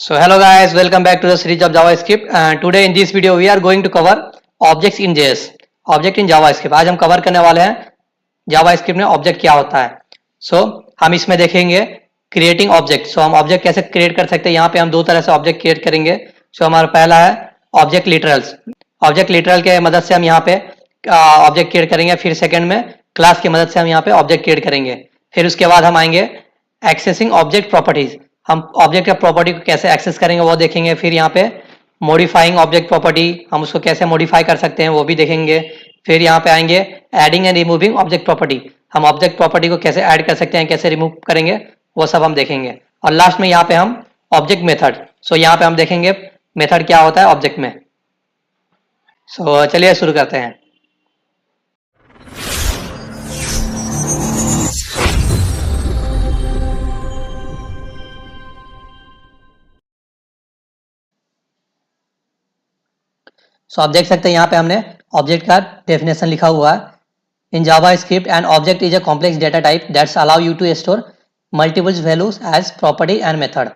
So hello guys, welcome back to the series of JavaScript. And today in this video we are going to cover objects in JS, object in JavaScript. आज हम cover करने वाले हैं JavaScript में object क्या होता है. हम इसमें देखेंगे क्रिएटिंग ऑब्जेक्ट. हम ऑब्जेक्ट कैसे क्रिएट कर सकते हैं. यहाँ पे हम दो तरह से ऑब्जेक्ट क्रिएट करेंगे. हमारा पहला है ऑब्जेक्ट लिटरल्स. ऑब्जेक्ट लिटरल के मदद से हम यहाँ पे ऑब्जेक्ट क्रिएट करेंगे. फिर सेकंड में क्लास की मदद से हम यहाँ पे ऑब्जेक्ट क्रिएट करेंगे. फिर उसके बाद हम आएंगे एक्सेसिंग ऑब्जेक्ट प्रॉपर्टीज. हम ऑब्जेक्ट का प्रॉपर्टी को कैसे एक्सेस करेंगे वो देखेंगे. फिर यहाँ पे मॉडिफाइंग ऑब्जेक्ट प्रॉपर्टी, हम उसको कैसे मॉडिफाई कर सकते हैं वो भी देखेंगे. फिर यहाँ पे आएंगे adding and removing object property. हम ऑब्जेक्ट प्रॉपर्टी को कैसे ऐड कर सकते हैं, कैसे रिमूव करेंगे वो सब हम देखेंगे. और लास्ट में यहाँ पे हम ऑब्जेक्ट मेथड. यहाँ पे हम देखेंगे मेथड क्या होता है ऑब्जेक्ट में. चलिए शुरू करते हैं. आप देख सकते हैं यहाँ पे हमने ऑब्जेक्ट का डेफिनेशन लिखा हुआ है. In JavaScript an object is a complex data type that's allow you to store multiple values as property and method.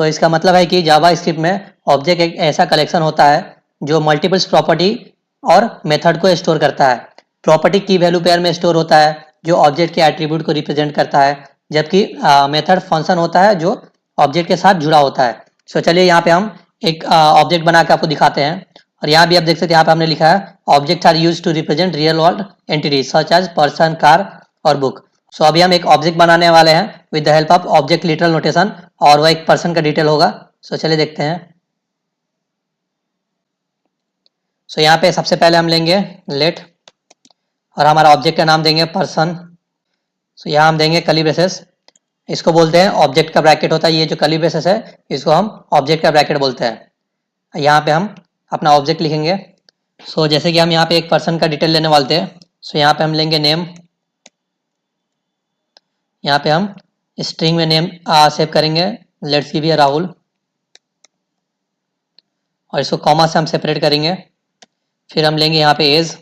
इसका मतलब है कि जावास्क्रिप्ट में ऑब्जेक्ट एक ऐसा कलेक्शन होता है जो मल्टीपल्स प्रॉपर्टी और मेथड को स्टोर करता है. प्रॉपर्टी की वैल्यू पेयर में स्टोर होता है जो ऑब्जेक्ट के एट्रीब्यूट को रिप्रेजेंट करता है, जबकि मेथड फंक्शन होता है जो ऑब्जेक्ट के साथ जुड़ा होता है. चलिए यहाँ पे हम एक ऑब्जेक्ट बना के आपको दिखाते हैं. और यहाँ भी आप देख सकते हैं, यहाँ पे हमने लिखा है object are use to represent real world entities such as person, car और बुक. अभी हम एक ऑब्जेक्ट बनाने वाले हैं with the help of object literal notation, और वह एक पर्सन का डिटेल होगा. चलिए देखते हैं. यहाँ पे सबसे पहले हम लेंगे लेट और हमारा ऑब्जेक्ट का नाम देंगे पर्सन. यहाँ हम देंगे कर्ली ब्रेसेस. इसको बोलते हैं ऑब्जेक्ट का ब्रैकेट होता है. ये जो कर्ली ब्रेसेस है इसको हम ऑब्जेक्ट का ब्रैकेट बोलते हैं. यहाँ पे हम अपना ऑब्जेक्ट लिखेंगे. जैसे कि हम यहाँ पे एक पर्सन का डिटेल लेने वाले थे. यहाँ पे हम लेंगे नेम. यहाँ पे हम स्ट्रिंग में नेम सेव करेंगे. Let's give here Rahul. और इसको कॉमा से हम सेपरेट करेंगे. फिर हम लेंगे यहाँ पे एज.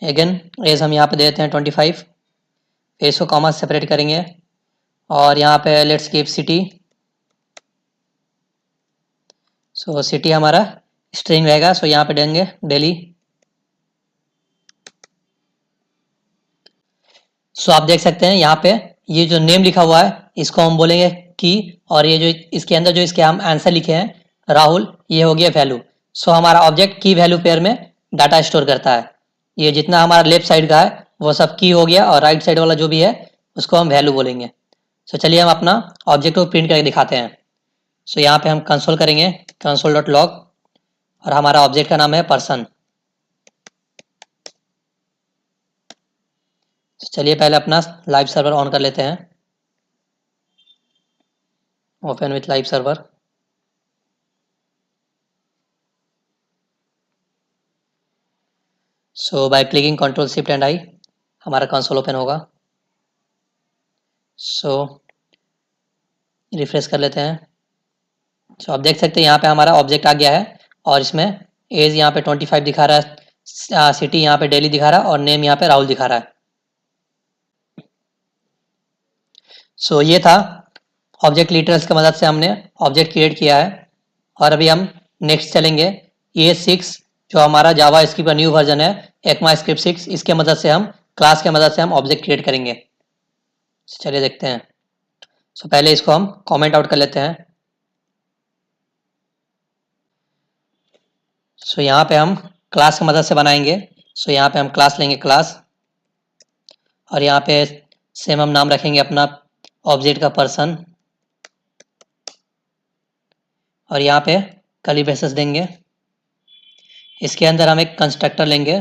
अगेन एज हम यहाँ पे देते हैं 25. फिर इसको कॉमा से सेपरेट करेंगे. और यहाँ पे लेट्स गिव सिटी. सिटी हमारा स्ट्रिंग रहेगा. यहाँ पे देंगे दिल्ली. आप देख सकते हैं यहाँ पे ये जो नेम लिखा हुआ है इसको हम बोलेंगे की, और ये जो इसके अंदर जो इसके हम आंसर लिखे हैं राहुल, ये हो गया वैल्यू. हमारा ऑब्जेक्ट की वैल्यू पेयर में डाटा स्टोर करता है. ये जितना हमारा लेफ्ट साइड का है वो सब की हो गया, और राइट साइड वाला जो भी है उसको हम वैल्यू बोलेंगे. चलिए हम अपना ऑब्जेक्ट को प्रिंट करके दिखाते हैं. यहाँ पे हम कंसोल करेंगे console.log, और हमारा ऑब्जेक्ट का नाम है पर्सन. चलिए पहले अपना लाइव सर्वर ऑन कर लेते हैं. Open with live server. By clicking control shift and I हमारा कंसोल ओपन होगा. रिफ्रेश कर लेते हैं. आप देख सकते हैं यहाँ पे हमारा ऑब्जेक्ट आ गया है, और इसमें एज यहाँ पे 25 दिखा रहा है, सिटी यहाँ पे दिल्ली दिखा रहा है, और नेम यहाँ पे राहुल दिखा रहा है. ये था ऑब्जेक्ट लिटरल्स की मदद से हमने ऑब्जेक्ट क्रिएट किया है. और अभी हम नेक्स्ट चलेंगे ES6, जो हमारा जावा स्क्रिप्ट का न्यू वर्जन है ECMAScript 6. इसके मदद से हम क्लास के मदद से हम ऑब्जेक्ट क्रिएट करेंगे. चलिए देखते हैं. पहले इसको हम कमेंट आउट कर लेते हैं. यहाँ पे हम क्लास की मदद से बनाएंगे. यहाँ पे हम क्लास लेंगे क्लास, और यहाँ पे सेम हम नाम रखेंगे अपना ऑब्जेक्ट का पर्सन, और यहाँ पे कर्ली ब्रेसेस देंगे. इसके अंदर हम एक कंस्ट्रक्टर लेंगे.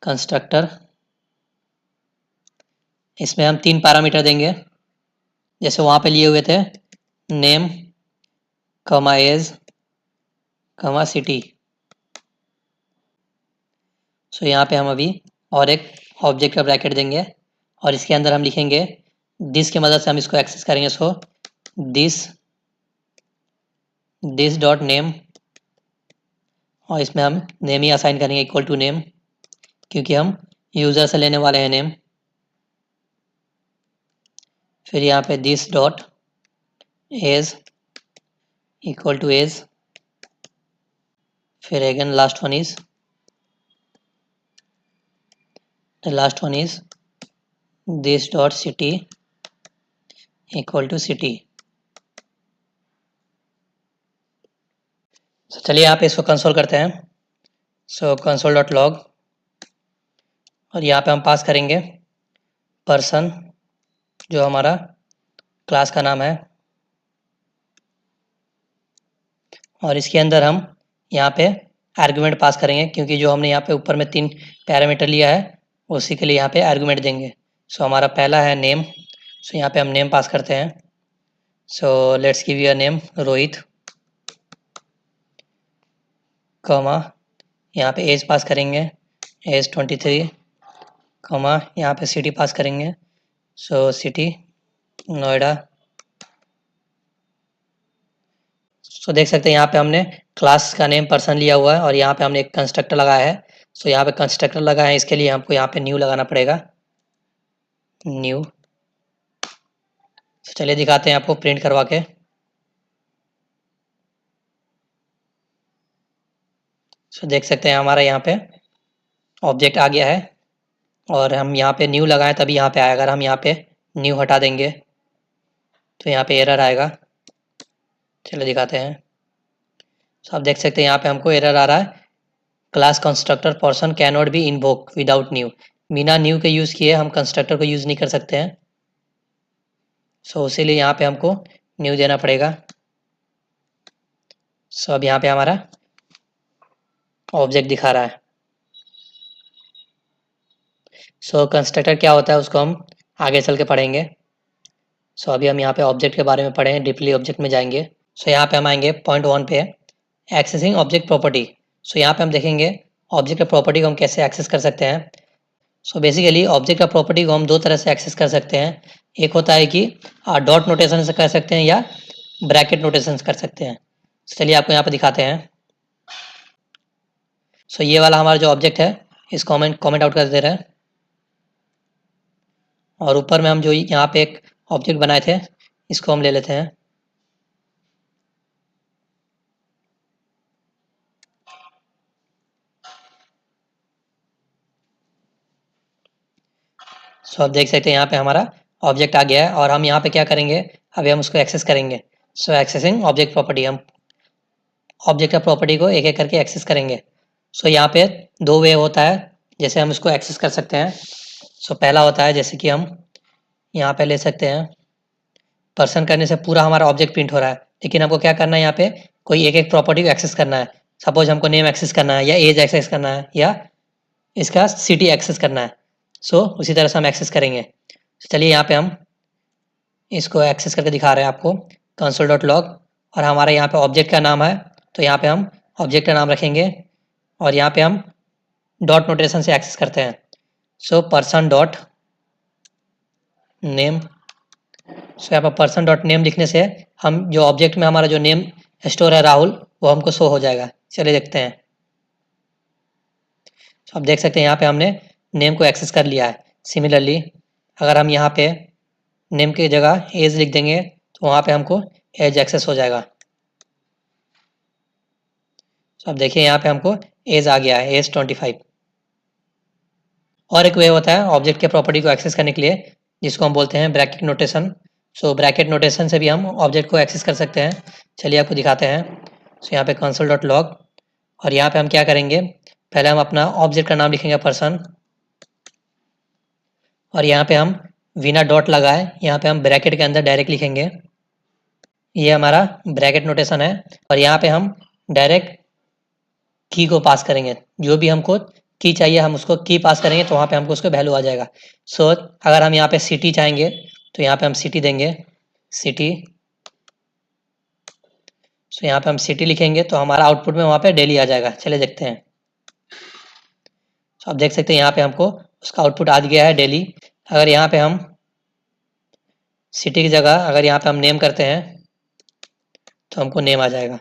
कंस्ट्रक्टर, इसमें हम 3 पैरामीटर देंगे जैसे वहाँ पे लिए हुए थे, नेम कमा एज कमा सिटी. यहाँ पे हम अभी और एक ऑब्जेक्ट का ब्रैकेट देंगे, और इसके अंदर हम लिखेंगे दिस की मदद से हम इसको एक्सेस करेंगे. इसको दिस डॉट नेम, और इसमें हम नेम ही असाइन करेंगे इक्वल टू नेम, क्योंकि हम यूजर से लेने वाले हैं नेम. फिर यहाँ पे this dot age equal to age, फिर again last one is this dot city equal to city. चलिए यहाँ पे इसको कंसोल करते हैं। सो कंसोल डॉट लॉग, और यहाँ पे हम पास करेंगे पर्सन, जो हमारा क्लास का नाम है, और इसके अंदर हम यहाँ पे आर्गुमेंट पास करेंगे, क्योंकि जो हमने यहाँ पे ऊपर में 3 पैरामीटर लिया है उसी के लिए यहाँ पे आर्गुमेंट देंगे। सो हमारा पहला है नेम, सो यहाँ पे हम नेम पास करते हैं। So let's give you a name Rohit, comma यहाँ पे एज पास करेंगे एज 23, कॉमा यहाँ पे सिटी पास करेंगे, सो सिटी नोएडा। सो देख सकते हैं यहाँ पे हमने क्लास का नेम पर्सन लिया हुआ है और यहाँ पे हमने एक कंस्ट्रक्टर लगाया है। सो यहाँ पे कंस्ट्रक्टर लगा है, इसके लिए हमको यहाँ पे न्यू लगाना पड़ेगा, न्यू। चलिए दिखाते हैं आपको प्रिंट करवा के। सो देख सकते हैं हमारा यहाँ पे ऑब्जेक्ट आ गया है, और हम यहाँ पे न्यू लगाएं तभी यहाँ पे आएगा। अगर हम यहाँ पे न्यू हटा देंगे तो यहाँ पे एरर आएगा। चलो दिखाते हैं। सो आप देख सकते हैं यहाँ पे हमको एरर आ रहा है, class constructor person can not be invoke without new. बिना न्यू के यूज़ किए हम कंस्ट्रक्टर को यूज़ नहीं कर सकते हैं। सो इसीलिए यहाँ पे हमको न्यू देना पड़ेगा। सो अब यहाँ पे हमारा ऑब्जेक्ट दिखा रहा है। सो कंस्ट्रक्टर क्या होता है उसको हम आगे चल के पढ़ेंगे। सो अभी हम यहाँ पे ऑब्जेक्ट के बारे में पढ़ें, डीपली ऑब्जेक्ट में जाएंगे। सो यहाँ पे हम आएंगे पॉइंट 1 पे, एक्सेसिंग ऑब्जेक्ट प्रॉपर्टी। सो यहाँ पे हम देखेंगे ऑब्जेक्ट प्रॉपर्टी को हम कैसे एक्सेस कर सकते हैं। सो बेसिकली ऑब्जेक्ट का प्रॉपर्टी को हम 2 तरह से एक्सेस कर सकते हैं। एक होता है कि डॉट नोटेशन से कर सकते हैं या ब्रैकेट नोटेशन से कर सकते हैं। चलिए आपको यहाँ पे दिखाते हैं। सो ये वाला हमारा जो ऑब्जेक्ट है इसको हम कॉमेंट आउट कर दे रहे हैं, और ऊपर में हम जो यहाँ पे एक ऑब्जेक्ट बनाए थे इसको हम ले लेते हैं। सो आप देख सकते हैं यहाँ पे हमारा ऑब्जेक्ट आ गया है, और हम यहाँ पे क्या करेंगे, अभी हम उसको एक्सेस करेंगे। सो एक्सेसिंग ऑब्जेक्ट प्रॉपर्टी, हम ऑब्जेक्ट का प्रॉपर्टी को एक एक करके एक्सेस करेंगे। सो यहाँ पे 2 वे होता है जैसे हम इसको एक्सेस कर सकते हैं। सो पहला होता है जैसे कि हम यहाँ पे ले सकते हैं, पर्सन करने से पूरा हमारा ऑब्जेक्ट प्रिंट हो रहा है, लेकिन हमको क्या करना है, यहाँ पे कोई एक एक प्रॉपर्टी को एक्सेस करना है। सपोज हमको नेम एक्सेस करना है, या एज एक्सेस करना है, या इसका सिटी एक्सेस करना है। सो उसी तरह से हम एक्सेस करेंगे। चलिए यहाँ पे हम इसको एक्सेस करके दिखा रहे हैं आपको, कंसोल डॉट लॉग, और हमारा यहाँ पे ऑब्जेक्ट का नाम है तो यहाँ पे हम ऑब्जेक्ट का नाम रखेंगे, और यहाँ पे हम डॉट नोटेशन से एक्सेस करते हैं। सो पर्सन डॉट नेम, सो यहाँ पर पर्सन डॉट नेम लिखने से हम जो ऑब्जेक्ट में हमारा जो नेम स्टोर है राहुल, वो हमको शो हो जाएगा। चलिए देखते हैं। तो आप देख सकते हैं यहाँ पे हमने नेम को एक्सेस कर लिया है। सिमिलरली अगर हम यहाँ पे नेम की जगह एज लिख देंगे तो वहाँ पे हमको एज एक्सेस हो जाएगा। तो अब देखिए यहाँ पे हमको एज आ गया है, एज 25। और एक वे होता है ऑब्जेक्ट के प्रॉपर्टी को एक्सेस करने के लिए जिसको हम बोलते हैं bracket notation. So bracket notation से भी हम ऑब्जेक्ट को एक्सेस कर सकते हैं। चलिए आपको दिखाते हैं। सो यहाँ पे कंसोल डॉट लॉग, और यहाँ पे हम क्या करेंगे, पहले हम अपना ऑब्जेक्ट का नाम लिखेंगे पर्सन, और यहाँ पे हम बिना डॉट लगाए यहाँ पे हम ब्रैकेट के अंदर डायरेक्ट लिखेंगे। ये हमारा ब्रैकेट नोटेशन है, और यहाँ पे हम डायरेक्ट की को पास करेंगे। जो भी हमको की चाहिए हम उसको की पास करेंगे तो वहाँ पे हमको उसका वैल्यू आ जाएगा। सो अगर हम यहाँ पे सिटी चाहेंगे तो यहाँ पे हम सिटी देंगे, सिटी। सो यहाँ पे हम सिटी लिखेंगे तो हमारा आउटपुट में वहाँ पे डेली आ जाएगा। चलिए देखते हैं। सो आप देख सकते हैं यहाँ पे हमको उसका आउटपुट आ गया है डेली। अगर यहाँ पे हम सिटी की जगह अगर यहाँ पे हम नेम करते हैं तो हमको नेम आ जाएगा।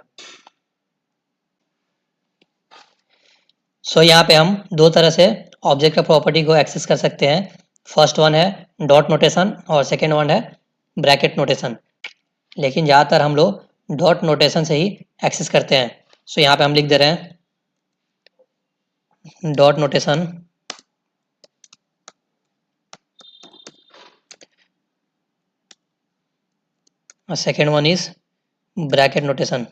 सो यहाँ पे हम 2 तरह से ऑब्जेक्ट का प्रॉपर्टी को एक्सेस कर सकते हैं। फर्स्ट वन है डॉट नोटेशन और सेकेंड वन है ब्रैकेट नोटेशन, लेकिन ज़्यादातर हम लोग डॉट नोटेशन से ही एक्सेस करते हैं। सो यहाँ पे हम लिख दे रहे हैं डॉट नोटेशन और second one is bracket notation.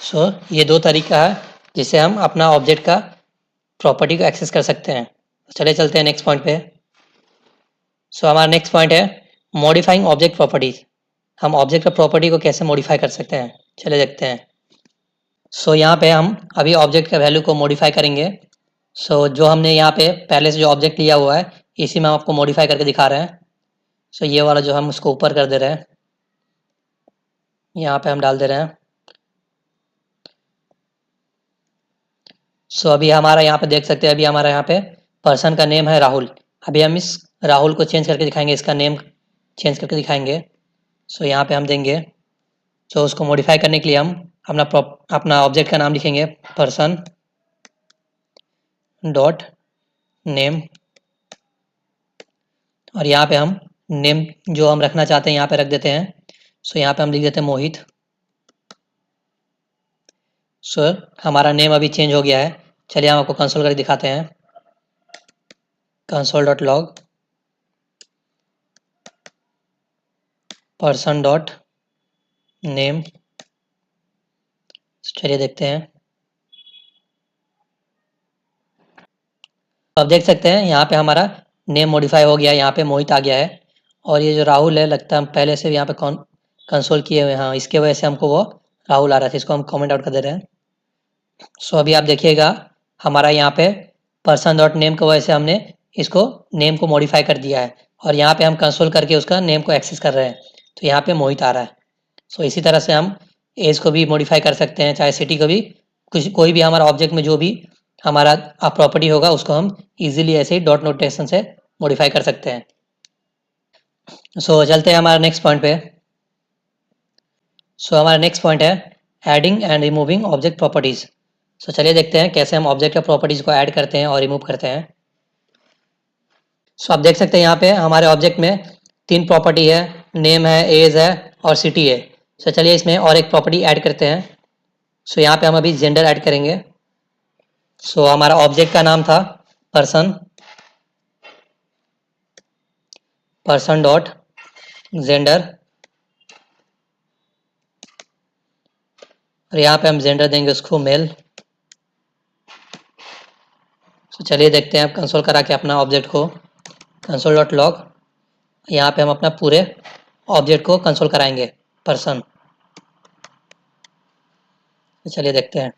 So ये दो तरीका है जिससे हम अपना ऑब्जेक्ट का प्रॉपर्टी को एक्सेस कर सकते हैं। चले चलते हैं नेक्स्ट पॉइंट पे। सो हमारा नेक्स्ट पॉइंट है मॉडिफाइंग ऑब्जेक्ट प्रॉपर्टीज। हम ऑब्जेक्ट का प्रॉपर्टी को कैसे मॉडिफाई कर सकते हैं, चले देखते हैं। सो यहाँ पे हम अभी ऑब्जेक्ट का वैल्यू को मॉडिफाई करेंगे। सो जो हमने यहाँ पे पहले से जो ऑब्जेक्ट लिया हुआ है इसी में हम आपको मॉडिफाई करके दिखा रहे हैं। सो ये वाला जो हम उसको ऊपर कर दे रहे हैं, यहाँ पे हम डाल दे रहे हैं। सो अभी हमारा यहाँ पे देख सकते हैं, अभी हमारा यहाँ पे पर्सन का नेम है राहुल। अभी हम इस राहुल को चेंज करके दिखाएंगे, इसका नेम चेंज करके दिखाएंगे। सो यहाँ पे हम देंगे, सो उसको मॉडिफाई करने के लिए हम अपना ऑब्जेक्ट का नाम लिखेंगे पर्सन डॉट नेम, और यहाँ पे हम नेम जो हम रखना चाहते हैं यहाँ पे रख देते हैं। सो यहाँ पे हम लिख देते हैं मोहित। सो हमारा नेम अभी चेंज हो गया है। चलिए हम आपको कंसोल करके दिखाते हैं। Console dot log person dot name. चलिए देखते हैं। अब देख सकते हैं यहाँ पे हमारा नेम मॉडिफाई हो गया, यहाँ पे मोहित आ गया है। और ये जो राहुल है लगता है हम पहले से यहाँ पे कंसोल किए हुए हैं, हाँ इसके वजह से हमको वो राहुल आ रहा था, इसको हम कमेंट आउट कर दे रहे हैं। सो अभी आप देखिएगा हमारा यहाँ पे पर्सन डॉट नेम की वजह से हमने इसको नेम को मॉडिफाई कर दिया है, और यहाँ पे हम कंसोल करके उसका नेम को एक्सेस कर रहे हैं, तो यहाँ पे मोहित आ रहा है। सो इसी तरह से हम एज को भी मॉडिफाई कर सकते हैं, चाहे सिटी को भी, कुछ कोई भी हमारा ऑब्जेक्ट में जो भी हमारा प्रॉपर्टी होगा उसको हम इजीली ऐसे ही डॉट नोटेशन से मॉडिफाई कर सकते हैं। सो चलते हैं हमारा नेक्स्ट पॉइंट पे। सो हमारा नेक्स्ट पॉइंट है adding and removing object properties. So चलिए देखते हैं कैसे हम ऑब्जेक्ट का प्रॉपर्टीज को ऐड करते हैं और रिमूव करते हैं। सो आप देख सकते हैं यहाँ पे हमारे ऑब्जेक्ट में तीन प्रॉपर्टी है, नेम है, एज है और सिटी है। सो चलिए इसमें और एक प्रॉपर्टी ऐड करते हैं। सो यहाँ पे हम अभी जेंडर ऐड करेंगे। सो हमारा ऑब्जेक्ट का नाम था पर्सन, पर्सन डॉट जेंडर, और यहाँ पे हम जेंडर देंगे उसको मेल। तो चलिए देखते हैं, आप कंसोल करा के अपना ऑब्जेक्ट को कंसोल डॉट लॉग, यहाँ पे हम अपना पूरे ऑब्जेक्ट को कंसोल कराएंगे पर्सन। तो चलिए देखते हैं।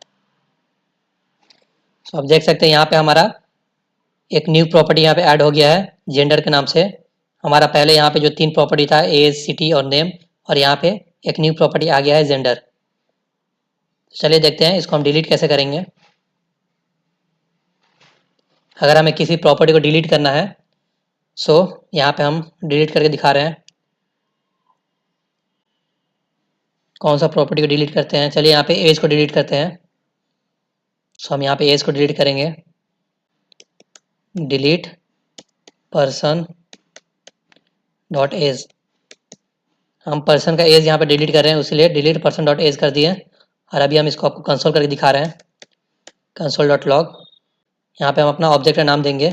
तो आप देख सकते हैं यहाँ पे हमारा एक न्यू प्रॉपर्टी यहाँ पे ऐड हो गया है जेंडर के नाम से। हमारा पहले यहाँ पे जो तीन प्रॉपर्टी था एज, सिटी और नेम, और यहाँ पे एक न्यू प्रॉपर्टी आ गया है जेंडर। चलिए देखते हैं इसको हम डिलीट कैसे करेंगे। अगर हमें किसी प्रॉपर्टी को डिलीट करना है, सो यहाँ पे हम डिलीट करके दिखा रहे हैं कौन सा प्रॉपर्टी को डिलीट करते हैं। चलिए यहाँ पे एज को डिलीट करते हैं। सो हम यहाँ पे एज को डिलीट करेंगे, डिलीट पर्सन डॉट एज। हम पर्सन का एज यहाँ पे डिलीट कर रहे हैं, इसलिए डिलीट पर्सन डॉट एज कर दिए। और अभी हम इसको आपको कंसोल करके दिखा रहे हैं, कंसोल डॉट लॉग। यहाँ पे हम अपना ऑब्जेक्ट का नाम देंगे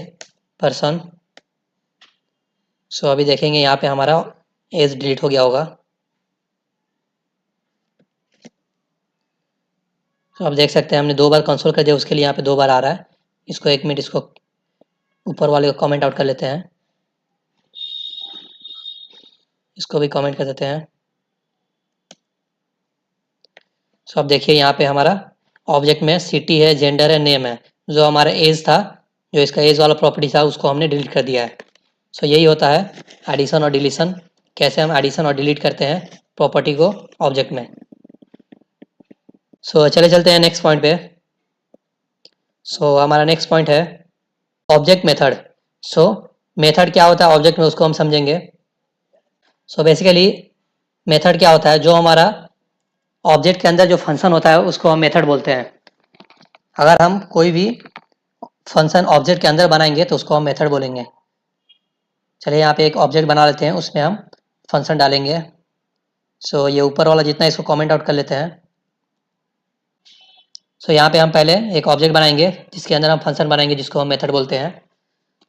पर्सन। सो अभी देखेंगे यहाँ पे हमारा एज डिलीट हो गया होगा। तो आप देख सकते हैं हमने दो बार कंसोल कर दिया, उसके लिए यहाँ पे दो बार आ रहा है। इसको एक मिनट, इसको ऊपर वाले को कमेंट आउट कर लेते हैं, इसको भी कमेंट कर देते हैं। सो अब देखिए यहाँ पे हमारा ऑब्जेक्ट में सिटी है, जेंडर है, नेम है। जो हमारा एज था, जो इसका एज वाला प्रॉपर्टी था, उसको हमने डिलीट कर दिया है। सो यही होता है एडिशन और डिलीशन, कैसे हम एडिशन और डिलीट करते हैं प्रॉपर्टी को ऑब्जेक्ट में। सो चले चलते हैं नेक्स्ट पॉइंट पे। सो हमारा नेक्स्ट पॉइंट है ऑब्जेक्ट मेथड। सो मेथड क्या होता है ऑब्जेक्ट में, उसको हम समझेंगे। सो बेसिकली मेथड क्या होता है, जो हमारा ऑब्जेक्ट के अंदर जो फंक्शन होता है उसको हम मेथड बोलते हैं। अगर हम कोई भी फंक्शन ऑब्जेक्ट के अंदर बनाएंगे तो उसको हम मेथड बोलेंगे। चलिए यहाँ पे एक ऑब्जेक्ट बना लेते हैं, उसमें हम फंक्शन डालेंगे। सो ये ऊपर वाला जितना, इसको कमेंट आउट कर लेते हैं। सो यहाँ पे हम पहले एक ऑब्जेक्ट बनाएंगे जिसके अंदर हम फंक्शन बनाएंगे जिसको हम मेथड बोलते हैं।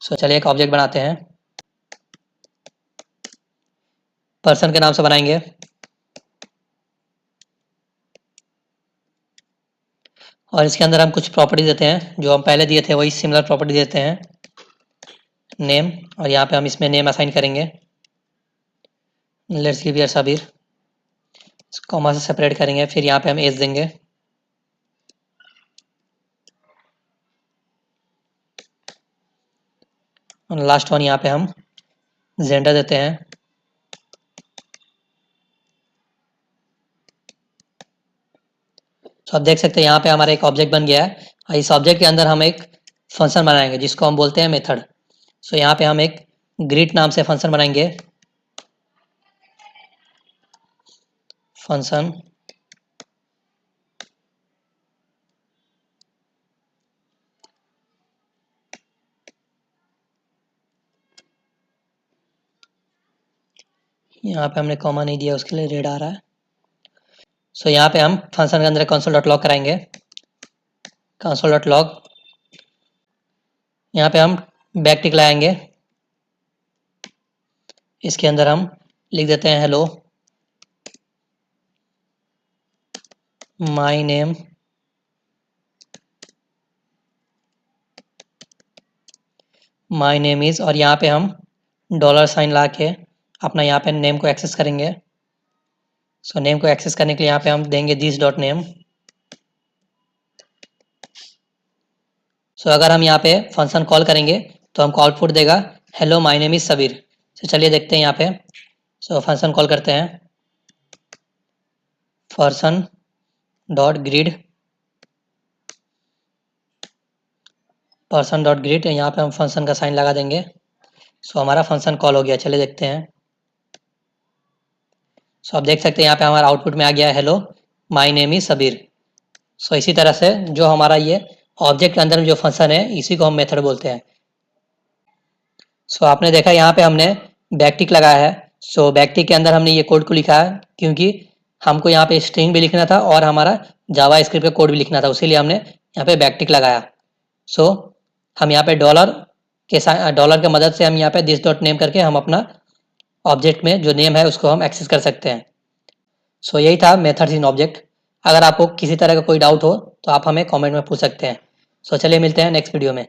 सो चलिए एक ऑब्जेक्ट बनाते हैं, पर्सन के नाम से बनाएंगे। और इसके अंदर हम कुछ प्रॉपर्टी देते हैं, जो हम पहले दिए थे वही सिमिलर प्रॉपर्टी देते हैं, नेम। और यहाँ पे हम इसमें नेम असाइन करेंगे, let's give here Sabir, comma से सेपरेट करेंगे। फिर यहाँ पे हम एज देंगे, और लास्ट वन यहाँ पे हम जेंडर देते हैं। तो आप देख सकते हैं यहाँ पे हमारा एक ऑब्जेक्ट बन गया है, और इस ऑब्जेक्ट के अंदर हम एक फंक्शन बनाएंगे जिसको हम बोलते हैं मेथड। सो यहाँ पे हम एक ग्रीट नाम से फंक्शन बनाएंगे, फंक्शन यहाँ पे हमने कॉमा नहीं दिया, उसके लिए रेड आ रहा है। सो यहाँ पे हम फंक्शन के अंदर कंसोल डॉट लॉग कराएंगे, कंसोल डॉट लॉग। यहाँ पे हम बैक टिक लगाएंगे, इसके अंदर हम लिख देते हैं हेलो माई नेम इज, और यहाँ पे हम डॉलर साइन ला के अपना यहाँ पे नेम को एक्सेस करेंगे। सो नेम को एक्सेस करने के लिए यहाँ पे हम देंगे दिस डॉट नेम। सो अगर हम यहाँ पे फंक्शन कॉल करेंगे तो हमको आउटपुट देगा hello my name is Sabir. तो चलिए देखते हैं यहाँ पे। सो फंक्शन कॉल करते हैं, function dot grid, person dot grid, यहाँ पे हम फंक्शन का साइन लगा देंगे। सो हमारा फंक्शन कॉल हो गया, चलिए देखते हैं। सो आप देख सकते हैं यहाँ पे हमारा आउटपुट में आ गया है hello my name is Sabir. So इसी तरह से जो हमारा ये ऑब्जेक्ट के अंदर में जो फंक्शन है इसी को हम मेथड बोलते हैं। सो आपने देखा यहाँ पे हमने बैकटिक लगाया है। सो बैकटिक के अंदर हमने ये कोड को लिखा है क्योंकि हमको यहाँ पे स्ट्रिंग भी लिखना था और हमारा जावा स्क्रिप्ट का कोड भी लिखना था, उसीलिए हमने यहाँ पे बैकटिक लगाया। सो हम यहाँ पे डॉलर के मदद से हम यहाँ पे दिस डॉट नेम करके हम अपना ऑब्जेक्ट में जो नेम है उसको हम एक्सेस कर सकते हैं। सो यही था मेथड्स इन ऑब्जेक्ट। अगर आपको किसी तरह का कोई डाउट हो तो आप हमें कमेंट में पूछ सकते हैं। सो चलिए मिलते हैं नेक्स्ट वीडियो में।